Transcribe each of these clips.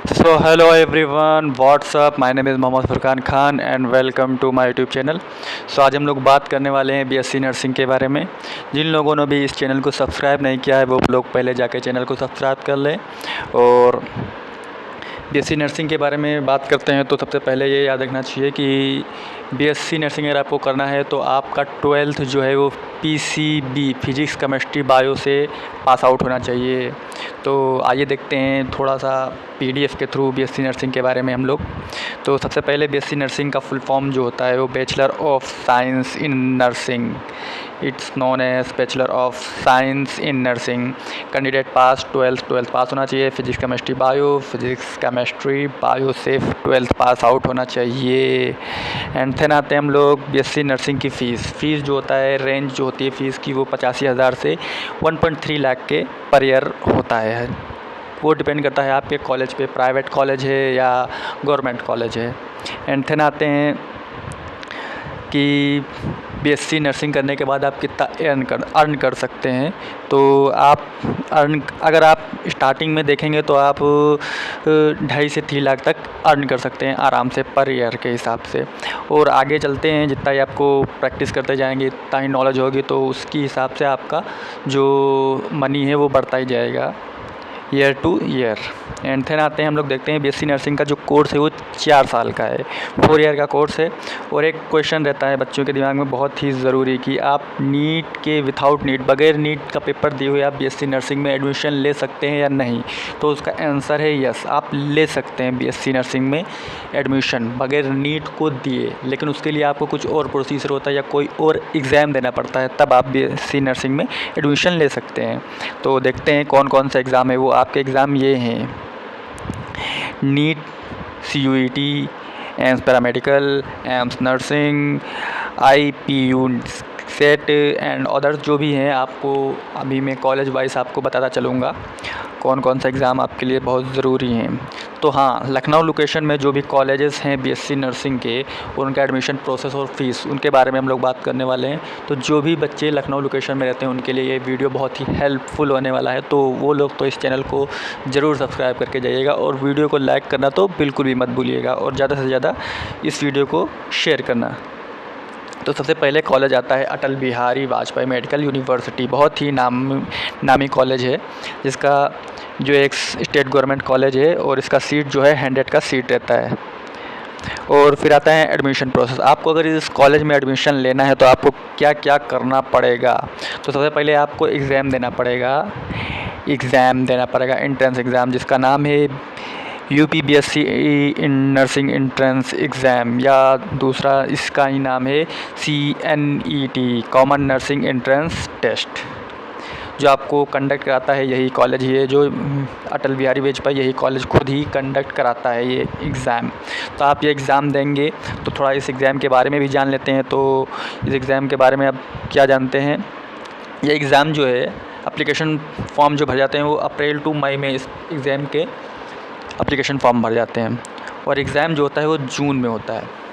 So hello everyone, what's up? My name is Mohammad Furqan Khan and welcome to my YouTube channel. आज हम लोग बात करने वाले हैं बीएससी नर्सिंग के बारे में। जिन लोगों ने भी इस चैनल को सब्सक्राइब नहीं किया है वो लोग पहले जाके चैनल को सब्सक्राइब कर लें। और बीएससी नर्सिंग के बारे में बात करते हैं तो सबसे पहले ये याद रखना चाहिए कि बीएससी नर्सिंग अगर आपको करना है तो आपका 12th जो है वो पीसीबी फिजिक्स केमिस्ट्री बायो से पास आउट होना चाहिए। तो आइए देखते हैं थोड़ा सा पीडीएफ के थ्रू बीएससी नर्सिंग के बारे में हम लोग। तो सबसे पहले बीएससी नर्सिंग का फुल फॉर्म जो होता है वो bachelor of science in nursing. It's known as bachelor of science in nursing. Candidate pass 12th pass होना चाहिए। फिजिक्स केमिस्ट्री बायो से 12th पास आउट होना चाहिए। एंड फिर आते हैं हम लोग बीएससी नर्सिंग की फ़ीस जो होता है, रेंज जो होती है फ़ीस की वो 85,000 से 1.3 लाख के पर ईयर होता है। वो डिपेंड करता है आपके कॉलेज पे, प्राइवेट कॉलेज है या गवर्नमेंट कॉलेज है। एंड फिर आते हैं कि बीएससी नर्सिंग करने के बाद आप कितना अर्न कर सकते हैं। तो आप अगर आप स्टार्टिंग में देखेंगे तो आप 2.5 से 3 लाख तक अर्न कर सकते हैं आराम से पर ईयर के हिसाब से। और आगे चलते हैं, जितना ही आपको प्रैक्टिस करते जाएंगे इतना ही नॉलेज होगी तो उसकी हिसाब से आपका जो मनी है वो बढ़ता ही जाएगा ईयर टू ईयर। एंड फिर आते हैं हम लोग देखते हैं बीएससी नर्सिंग का जो कोर्स है वो 4 साल का है, 4 ईयर का कोर्स है। और एक क्वेश्चन रहता है बच्चों के दिमाग में बहुत ही ज़रूरी कि आप नीट के विदाउट नीट, बगैर नीट का पेपर दिए हुए आप बीएससी नर्सिंग में एडमिशन ले सकते हैं या नहीं। तो उसका आंसर है यस, आप ले सकते हैं बीएससी नर्सिंग में एडमिशन बगैर नीट को दिए। लेकिन उसके लिए आपको कुछ और प्रोसीजर होता है या कोई और एग्ज़ाम देना पड़ता है, तब आप बीएससी नर्सिंग में एडमिशन ले सकते हैं। तो देखते हैं कौन कौन सा एग्ज़ाम है वो। आपके एग्ज़ाम ये हैं: NEET, CUET, AIIMS paramedical, AIIMS nursing, IPU CET and others जो भी हैं। आपको अभी मैं कॉलेज वाइज आपको बताता चलूँगा कौन कौन सा एग्ज़ाम आपके लिए बहुत ज़रूरी हैं। तो हाँ, लखनऊ लोकेशन में जो भी कॉलेजेस हैं बीएससी नर्सिंग के, उनका एडमिशन प्रोसेस और फ़ीस, उनके बारे में हम लोग बात करने वाले हैं। तो जो भी बच्चे लखनऊ लोकेशन में रहते हैं उनके लिए ये वीडियो बहुत ही हेल्पफुल होने वाला है। तो वो लोग तो इस चैनल को ज़रूर सब्सक्राइब करके जाइएगा और वीडियो को लाइक करना तो बिल्कुल भी मत भूलिएगा और ज़्यादा से ज़्यादा इस वीडियो को शेयर करना। तो सबसे पहले कॉलेज आता है अटल बिहारी वाजपेयी मेडिकल यूनिवर्सिटी। बहुत ही नामी कॉलेज है, जिसका जो एक स्टेट गवर्नमेंट कॉलेज है और इसका सीट जो है 100 का सीट रहता है। और फिर आता है एडमिशन प्रोसेस। आपको अगर इस कॉलेज में एडमिशन लेना है तो आपको क्या क्या करना पड़ेगा। तो सबसे पहले आपको एग्ज़ाम देना पड़ेगा एंट्रेंस एग्ज़ाम, जिसका नाम है UPBSC in nursing entrance exam, या दूसरा इसका ही नाम है CNET common nursing entrance test, जो आपको कंडक्ट कराता है यही कॉलेज ही है, जो अटल बिहारी वाजपेयी यही कॉलेज खुद ही कंडक्ट कराता है ये एग्ज़ाम। तो आप ये एग्ज़ाम देंगे तो थोड़ा इस एग्ज़ाम के बारे में भी जान लेते हैं। तो इस एग्ज़ाम के बारे में आप क्या जानते हैं। ये एग्ज़ाम जो है, एप्लीकेशन फॉर्म जो भर जाते हैं वो अप्रैल टू मई में इस एग्ज़ाम के एप्लीकेशन फॉर्म भर जाते हैं। और एग्ज़ाम जो होता है वो जून में होता है।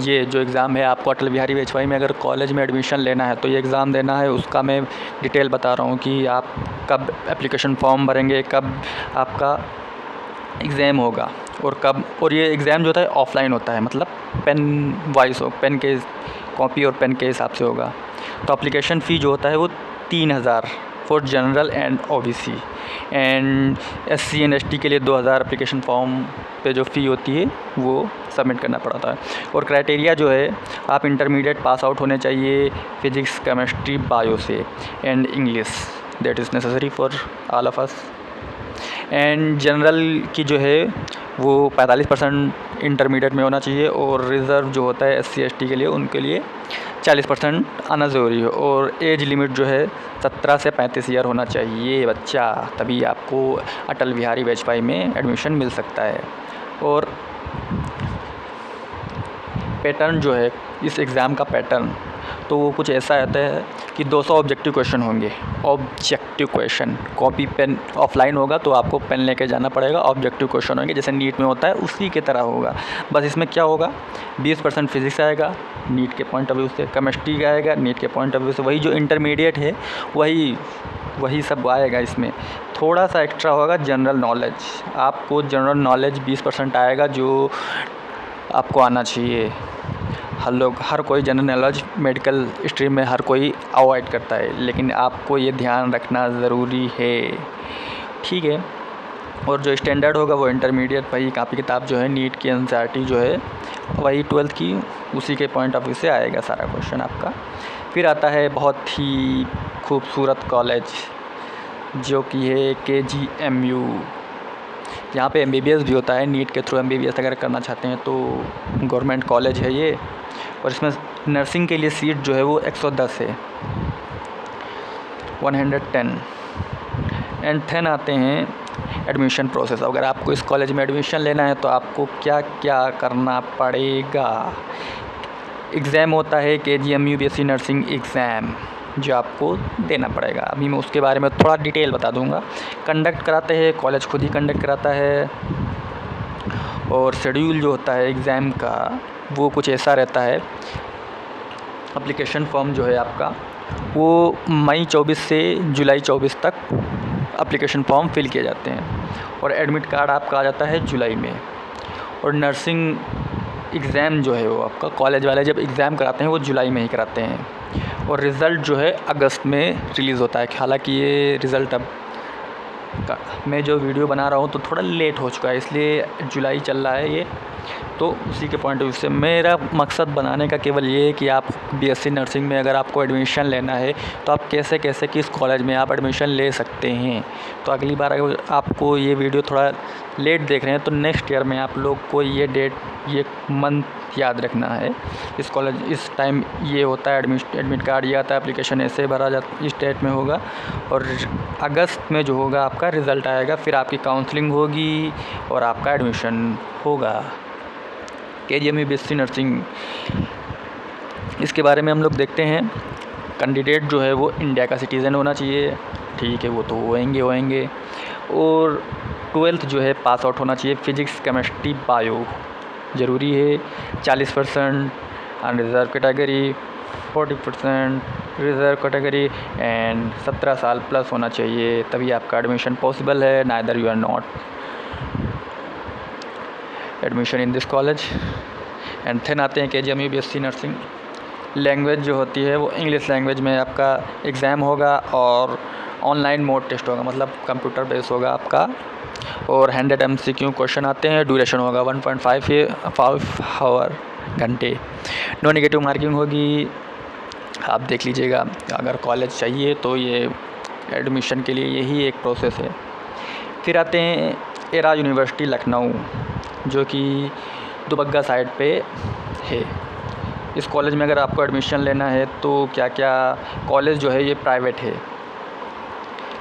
ये जो एग्ज़ाम है आपको अटल बिहारी वाजपेयी में अगर कॉलेज में एडमिशन लेना है तो ये एग्ज़ाम देना है, उसका मैं डिटेल बता रहा हूँ कि आप कब एप्लीकेशन फॉर्म भरेंगे, कब आपका एग्ज़ाम होगा और कब। और ये एग्ज़ाम जो होता है ऑफलाइन होता है, मतलब पेन वाइस हो, पेन के कॉपी और पेन के हिसाब से होगा। तो एप्लीकेशन फ़ी जो होता है वो 3,000 for general and OBC, and SC and ST के लिए 2,000 एप्लीकेशन फॉर्म पे जो फ़ी होती है वो सबमिट करना पड़ता है। और क्राइटेरिया जो है, आप इंटरमीडिएट पास आउट होने चाहिए फिजिक्स केमिस्ट्री बायो से, and English, that is necessary for all of us. And general की जो है वो 45% इंटरमीडिएट में होना चाहिए, और रिज़र्व जो होता है SC ST के लिए, उनके लिए 40% आना ज़रूरी है। और एज लिमिट जो है 17 से 35 ईयर होना चाहिए बच्चा, तभी आपको अटल बिहारी वाजपेयी में एडमिशन मिल सकता है। और पैटर्न जो है इस एग्ज़ाम का पैटर्न, तो वो कुछ ऐसा आता है कि 200 ऑब्जेक्टिव क्वेश्चन होंगे। Objective question, copy pen offline होगा तो आपको पेन लेके जाना पड़ेगा। ऑब्जेक्टिव क्वेश्चन होंगे जैसे नीट में होता है उसी की तरह होगा, बस इसमें क्या होगा, 20% फिजिक्स आएगा नीट के पॉइंट ऑफ व्यू से, केमिस्ट्री का आएगा नीट के पॉइंट ऑफ व्यू से, वही जो इंटरमीडिएट है वही वही सब आएगा इसमें। थोड़ा सा एक्स्ट्रा होगा जनरल नॉलेज, आपको जनरल नॉलेज 20% आएगा जो आपको आना चाहिए। हर कोई जनरल नॉलेज मेडिकल स्ट्रीम में हर कोई अवॉइड करता है, लेकिन आपको ये ध्यान रखना ज़रूरी है, ठीक है। और जो स्टैंडर्ड होगा वो इंटरमीडिएट, वही कापी किताब जो है नीट की एनसीईआरटी जो है वही 12th की उसी के पॉइंट ऑफ व्यू से आएगा सारा क्वेश्चन आपका। फिर आता है बहुत ही खूबसूरत कॉलेज जो कि है KGMU। यहाँ पे MBBS भी होता है, नीट के थ्रू MBBS अगर करना चाहते हैं तो गवर्नमेंट कॉलेज है ये। और इसमें नर्सिंग के लिए सीट जो है वो 110 है, 110। एंड 10 आते हैं एडमिशन प्रोसेस। अगर आपको इस कॉलेज में एडमिशन लेना है तो आपको क्या क्या करना पड़ेगा। एग्ज़ाम होता है KGMU BSc नर्सिंग एग्ज़ाम जो आपको देना पड़ेगा। अभी मैं उसके बारे में थोड़ा डिटेल बता दूंगा। कंडक्ट कराते हैं कॉलेज, खुद ही कंडक्ट कराता है। और शेड्यूल जो होता है एग्ज़ाम का वो कुछ ऐसा रहता है। एप्लीकेशन फॉर्म जो है आपका वो मई 24 से जुलाई 24 तक एप्लीकेशन फॉर्म फिल किए जाते हैं। और एडमिट कार्ड आपका आ जाता है जुलाई में। और नर्सिंग एग्ज़ाम जो है वो आपका कॉलेज वाले जब एग्ज़ाम कराते हैं वो जुलाई में ही कराते हैं। और रिज़ल्ट जो है अगस्त में रिलीज़ होता है। हालांकि ये रिज़ल्ट अब मैं जो वीडियो बना रहा हूँ तो थोड़ा लेट हो चुका है, इसलिए जुलाई चल रहा है ये। तो उसी के पॉइंट ऑफ व्यू से मेरा मकसद बनाने का केवल ये है कि आप BSc नर्सिंग में अगर आपको एडमिशन लेना है तो आप कैसे कैसे किस कॉलेज में आप एडमिशन ले सकते हैं। तो अगली बार अगर आपको ये वीडियो थोड़ा लेट देख रहे हैं तो नेक्स्ट ईयर में आप लोग को ये डेट, ये मंथ याद रखना है। इस कॉलेज इस टाइम ये होता है, एडमिट कार्ड ये आता है, एप्लीकेशन ऐसे भरा जाता, इस डेट में होगा। और अगस्त में जो होगा आपका रिज़ल्ट आएगा, फिर आपकी काउंसलिंग होगी और आपका एडमिशन होगा। KGMU BSc नर्सिंग, इसके बारे में हम लोग देखते हैं। कैंडिडेट जो है वो इंडिया का सिटीज़न होना चाहिए, ठीक है, वो तो होएंगे। और 12th जो है पास आउट होना चाहिए। फिजिक्स, केमिस्ट्री, बायो ज़रूरी है। 40% unreserve category, 40% reserve category and 17 साल प्लस होना चाहिए, तभी आपका एडमिशन पॉसिबल है। Neither you are not admission in this college. And फिर आते हैं KGMU BSc नर्सिंग। लैंग्वेज जो होती है वो इंग्लिश लैंग्वेज में आपका एग्ज़ाम होगा और ऑनलाइन मोड टेस्ट होगा, मतलब कंप्यूटर बेस होगा आपका। और 100 MCQ क्वेश्चन आते हैं। ड्यूरेशन होगा 1.5 आवर घंटे। नो नेगेटिव मार्किंग होगी, आप देख लीजिएगा। अगर कॉलेज चाहिए तो ये एडमिशन के लिए यही एक प्रोसेस है। फिर आते हैं एरा यूनिवर्सिटी लखनऊ जो कि दुबग्गा साइड पे है। इस कॉलेज में अगर आपको एडमिशन लेना है तो क्या क्या, कॉलेज जो है ये प्राइवेट है,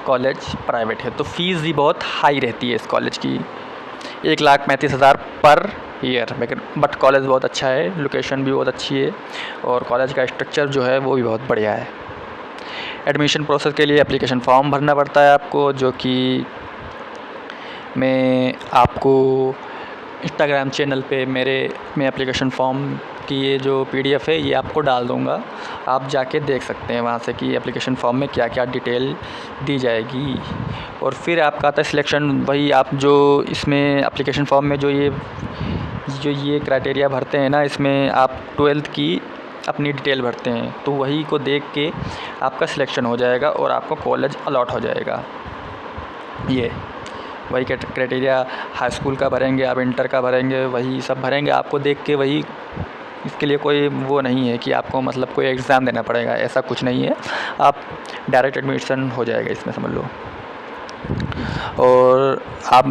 कॉलेज प्राइवेट है तो फ़ीस भी बहुत हाई रहती है इस कॉलेज की, 1,35,000 पर ईयर। बट कॉलेज बहुत अच्छा है, लोकेशन भी बहुत अच्छी है और कॉलेज का स्ट्रक्चर जो है वो भी बहुत बढ़िया है। एडमिशन प्रोसेस के लिए एप्लीकेशन फॉर्म भरना पड़ता है आपको, जो कि मैं आपको इंस्टाग्राम चैनल पे मैं एप्लीकेशन फॉर्म की ये जो PDF है ये आपको डाल दूँगा, आप जाके देख सकते हैं वहाँ से कि एप्लीकेशन फॉर्म में क्या क्या डिटेल दी जाएगी। और फिर आपका आता है सिलेक्शन। वही आप जो इसमें एप्लीकेशन फॉर्म में जो ये क्राइटेरिया भरते हैं ना, इसमें आप 12th की अपनी डिटेल भरते हैं तो वही को देख के आपका सिलेक्शन हो जाएगा और आपको कॉलेज अलॉट हो जाएगा। ये वही क्राइटेरिया हाई स्कूल का भरेंगे, आप इंटर का भरेंगे, वही सब भरेंगे आपको देख के। वही इसके लिए कोई वो नहीं है कि आपको मतलब कोई एग्ज़ाम देना पड़ेगा, ऐसा कुछ नहीं है, आप डायरेक्ट एडमिशन हो जाएगा इसमें, समझ लो। और आप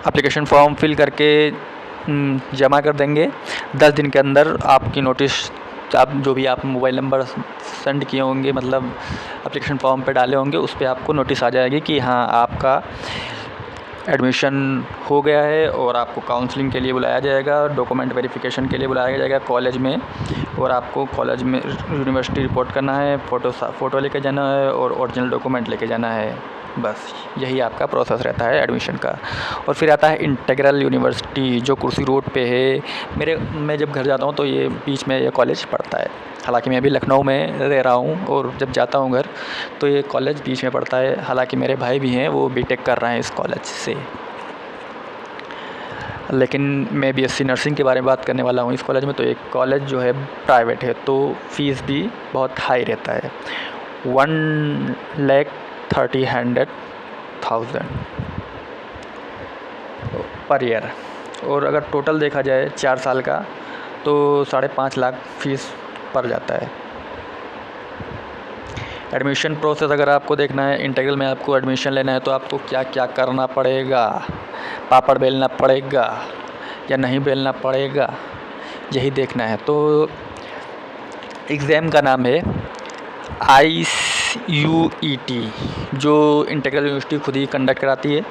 एप्लीकेशन फॉर्म फिल करके जमा कर देंगे 10 दिन के अंदर। आपकी नोटिस, आप जो भी आप मोबाइल नंबर सेंड किए होंगे, मतलब एप्लीकेशन फॉर्म पे डाले होंगे, उस पर आपको नोटिस आ जाएगी कि हाँ आपका एडमिशन हो गया है और आपको काउंसलिंग के लिए बुलाया जाएगा, डॉक्यूमेंट वेरिफिकेशन के लिए बुलाया जाएगा कॉलेज में। और आपको कॉलेज में यूनिवर्सिटी रिपोर्ट करना है, फ़ोटो लेके जाना है और ओरिजिनल डॉक्यूमेंट लेके जाना है। बस यही आपका प्रोसेस रहता है एडमिशन का। और फिर आता है इंटीग्रल यूनिवर्सिटी जो कुर्सी रोड पे है। मैं जब घर जाता हूँ तो ये बीच में ये कॉलेज पड़ता है। हालांकि मैं अभी लखनऊ में रह रहा हूँ और जब जाता हूँ घर तो ये कॉलेज बीच में पड़ता है। हालांकि मेरे भाई भी हैं, वो बीटेक कर रहे हैं इस कॉलेज से। लेकिन मैं बीएससी नर्सिंग के बारे में बात करने वाला हूँ इस कॉलेज में। तो एक कॉलेज जो है प्राइवेट है तो फ़ीस भी बहुत हाई रहता है, 1,30,000 पर ईयर। और अगर टोटल देखा जाए 4 साल का तो 5.5 लाख फ़ीस पड़ जाता है। एडमिशन प्रोसेस अगर आपको देखना है, इंटीग्रल में आपको एडमिशन लेना है तो आपको क्या क्या करना पड़ेगा, पापड़ बेलना पड़ेगा या नहीं बेलना पड़ेगा, यही देखना है। तो एग्ज़ाम का नाम है IUET जो इंटीग्रल यूनिवर्सिटी खुद ही कंडक्ट कराती है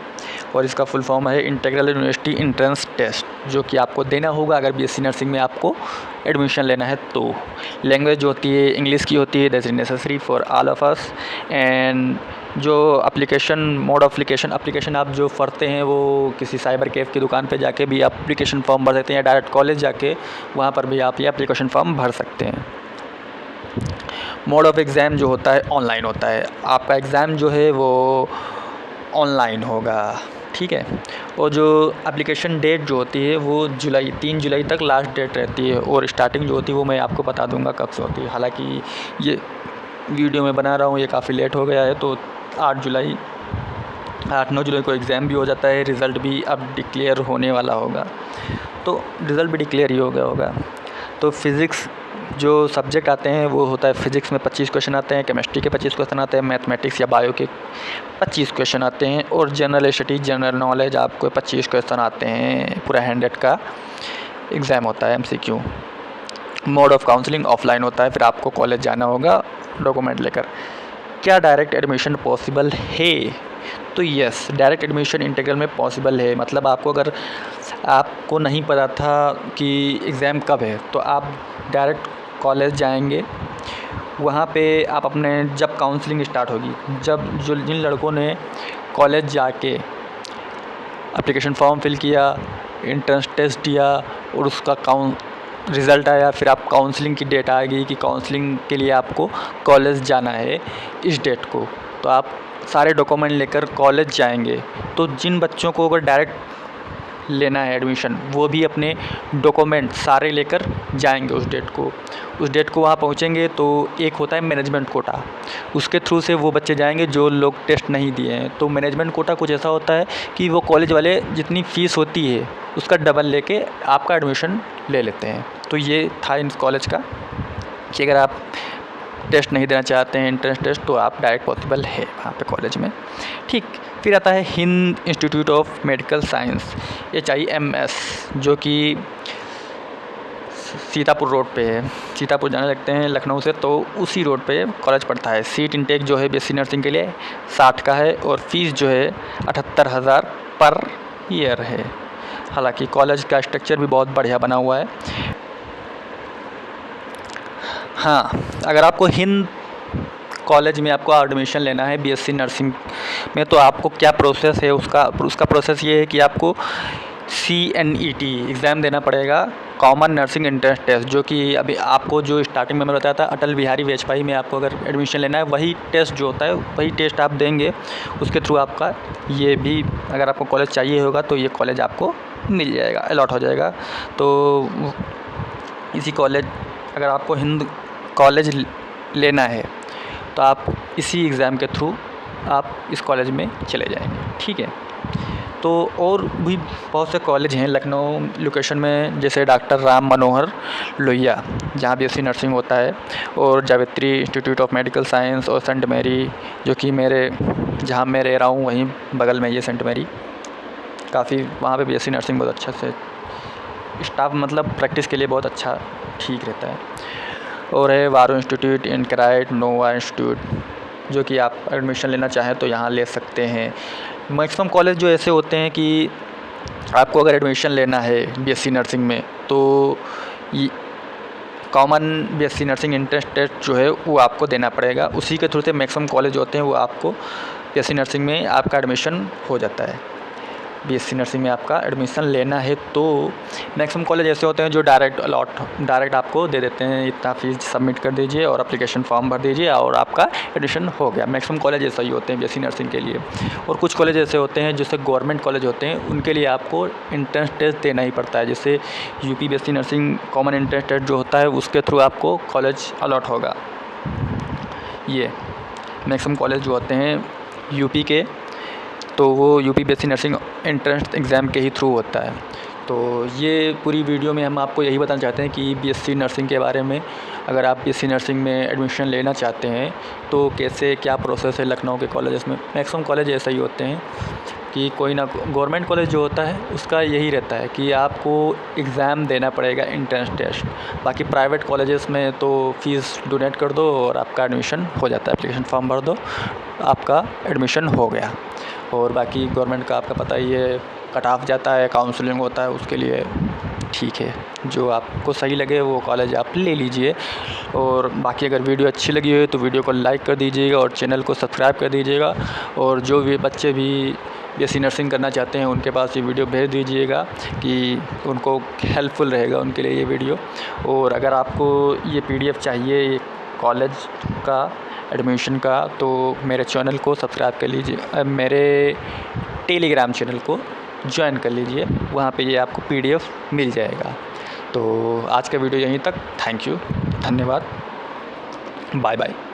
और इसका फुल फॉर्म है इंटीग्रल यूनिवर्सिटी एंट्रेंस टेस्ट, जो कि आपको देना होगा अगर बीएससी नर्सिंग में आपको एडमिशन लेना है। तो लैंग्वेज जो होती है इंग्लिश की होती है, that is necessary for all of us. And जो मोड ऑफ एप्लीकेशन आप जो पढ़ते हैं वो किसी साइबर कैफ़े की दुकान पे जाके भी आप एप्लीकेशन फॉर्म भर सकते हैं या डायरेक्ट कॉलेज जाके वहाँ पर भी आप ये एप्लीकेशन फॉर्म भर सकते हैं। मोड ऑफ़ एग्ज़ाम जो होता है ऑनलाइन होता है, आपका एग्ज़ाम जो है वो ऑनलाइन होगा, ठीक है। और जो एप्लीकेशन डेट जो होती है वो 3 जुलाई तक लास्ट डेट रहती है और स्टार्टिंग जो होती है वो मैं आपको बता दूंगा कब से होती है। हालांकि ये वीडियो मैं बना रहा हूँ ये काफ़ी लेट हो गया है, तो 8-9 जुलाई को एग्ज़ाम भी हो जाता है, रिज़ल्ट भी अब डिक्लेयर होने वाला होगा, तो रिज़ल्ट भी डिक्लेयर ही हो गया होगा। तो फिज़िक्स जो सब्जेक्ट आते हैं वो होता है, फिज़िक्स में 25 क्वेश्चन आते हैं, केमिस्ट्री के 25 क्वेश्चन आते हैं, मैथमेटिक्स या बायो के 25 क्वेश्चन आते हैं और जनरल स्टडीज़ जनरल नॉलेज आपको 25 क्वेश्चन आते हैं। पूरा 100 का एग्ज़ाम होता है MCQ। Mode of counselling offline होता है, फिर आपको कॉलेज जाना होगा डॉक्यूमेंट लेकर। क्या डायरेक्ट एडमिशन पॉसिबल है? तो यस, डायरेक्ट एडमिशन इंटीग्रल में पॉसिबल है। मतलब अगर आपको नहीं पता था कि एग्ज़ाम कब है तो आप डायरेक्ट कॉलेज जाएंगे, वहाँ पे आप अपने जब काउंसलिंग स्टार्ट होगी, जिन लड़कों ने कॉलेज जाके एप्लीकेशन फॉर्म फिल किया, एंट्रेंस टेस्ट दिया और उसका रिज़ल्ट आया, फिर आप काउंसलिंग की डेट आ गई कि काउंसलिंग के लिए आपको कॉलेज जाना है इस डेट को, तो आप सारे डॉक्यूमेंट लेकर कॉलेज जाएंगे। तो जिन बच्चों को अगर डायरेक्ट लेना है एडमिशन वो भी अपने डॉक्यूमेंट सारे लेकर जाएंगे उस डेट को वहाँ पहुँचेंगे। तो एक होता है मैनेजमेंट कोटा, उसके थ्रू से वो बच्चे जाएंगे जो लोग टेस्ट नहीं दिए हैं। तो मैनेजमेंट कोटा कुछ ऐसा होता है कि वो कॉलेज वाले जितनी फ़ीस होती है उसका डबल लेके आपका एडमिशन ले लेते हैं। तो ये था इस कॉलेज का कि अगर आप टेस्ट नहीं देना चाहते हैं एंट्रेंस टेस्ट तो आप डायरेक्ट पॉसिबल है वहाँ पे कॉलेज में, ठीक। फिर आता है Hind institute of medical science HIMS जो कि सीतापुर रोड पे है। सीतापुर जाने लगते हैं लखनऊ से तो उसी रोड पे कॉलेज पड़ता है। सीट इंटेक जो है बीएससी नर्सिंग के लिए 60 का है और फ़ीस जो है 78,000 पर ईयर है। हालांकि कॉलेज का स्ट्रक्चर भी बहुत बढ़िया बना हुआ है। हाँ, अगर आपको हिंद कॉलेज में आपको एडमिशन लेना है बीएससी नर्सिंग में तो आपको क्या प्रोसेस है, उसका प्रोसेस ये है कि आपको CNET एग्ज़ाम देना पड़ेगा, कॉमन नर्सिंग एंट्रेंस टेस्ट, जो कि अभी आपको जो स्टार्टिंग में मैं बताया था अटल बिहारी वाजपेयी में आपको अगर एडमिशन लेना है वही टेस्ट जो होता है वही टेस्ट आप देंगे। उसके थ्रू आपका ये भी अगर आपको कॉलेज चाहिए होगा तो ये कॉलेज आपको मिल जाएगा, अलॉट हो जाएगा। तो इसी कॉलेज अगर आपको हिंद कॉलेज लेना है तो आप इसी एग्ज़ाम के थ्रू आप इस कॉलेज में चले जाएंगे, ठीक है। तो और भी बहुत से कॉलेज हैं लखनऊ लोकेशन में, जैसे डॉक्टर राम मनोहर लोहिया जहाँ बीएससी नर्सिंग होता है, और जावित्री इंस्टीट्यूट ऑफ मेडिकल साइंस और सेंट मैरी जो कि जहाँ मैं रह रहा हूँ वहीं बगल में ये सेंट मैरी, काफ़ी वहाँ पे बीएससी नर्सिंग बहुत अच्छा से स्टाफ मतलब प्रैक्टिस के लिए बहुत अच्छा ठीक रहता है। और है वारो इंस्टीट्यूट, इनक्राइट, नोवा इंस्टीट्यूट जो कि आप एडमिशन लेना चाहें तो यहाँ ले सकते हैं। मैक्सिमम कॉलेज जो ऐसे होते हैं कि आपको अगर एडमिशन लेना है बीएससी नर्सिंग में तो common BSc nursing entrance test जो है वो आपको देना पड़ेगा। उसी के थ्रू से मैक्सिमम कॉलेज होते हैं वो आपको बीएससी नर्सिंग में आपका एडमिशन हो जाता है। बीएससी नर्सिंग में आपका एडमिशन लेना है तो मैक्सिमम कॉलेज ऐसे होते हैं जो डायरेक्ट आपको दे देते हैं, इतना फ़ीस सबमिट कर दीजिए और एप्लीकेशन फॉर्म भर दीजिए और आपका एडमिशन हो गया। मैक्सिमम कॉलेज ऐसा ही होते हैं बीएससी नर्सिंग के लिए। और कुछ कॉलेज ऐसे होते हैं जैसे गवर्नमेंट कॉलेज होते हैं, उनके लिए आपको एंट्रेंस टेस्ट देना ही पड़ता है। जैसे UP BSc nursing common entrance test जो होता है उसके थ्रू आपको कॉलेज अलॉट होगा। ये मैक्सिमम कॉलेज जो होते हैं यूपी के, तो वो UP BSc nursing entrance exam के ही थ्रू होता है। तो ये पूरी वीडियो में हम आपको यही बताना चाहते हैं कि बीएससी नर्सिंग के बारे में। अगर आप बीएससी नर्सिंग में एडमिशन लेना चाहते हैं तो कैसे क्या प्रोसेस है लखनऊ के कॉलेजेस में। मैक्सिमम कॉलेज ऐसे ही होते हैं कि कोई ना गवर्नमेंट कॉलेज जो होता है उसका यही रहता है कि आपको एग्ज़ाम देना पड़ेगा एंट्रेंस टेस्ट। बाकी प्राइवेट कॉलेजेस में तो फ़ीस डोनेट कर दो और आपका एडमिशन हो जाता है, एप्लीकेशन फॉर्म भर दो, आपका एडमिशन हो गया। और बाकी गवर्नमेंट का आपका पता ही है, कट ऑफ जाता है, काउंसलिंग होता है, उसके लिए ठीक है, जो आपको सही लगे वो कॉलेज आप ले लीजिए। और बाकी अगर वीडियो अच्छी लगी हो तो वीडियो को लाइक कर दीजिएगा और चैनल को सब्सक्राइब कर दीजिएगा। और जो भी बच्चे भी बीएससी नर्सिंग करना चाहते हैं उनके पास ये वीडियो भेज दीजिएगा कि उनको हेल्पफुल रहेगा उनके लिए ये वीडियो। और अगर आपको ये PDF चाहिए कॉलेज का एडमिशन का तो मेरे चैनल को सब्सक्राइब कर लीजिए, मेरे टेलीग्राम चैनल को ज्वाइन कर लीजिए, वहाँ पे ये आपको PDF मिल जाएगा। तो आज का वीडियो यहीं तक। थैंक यू, धन्यवाद, बाय बाय।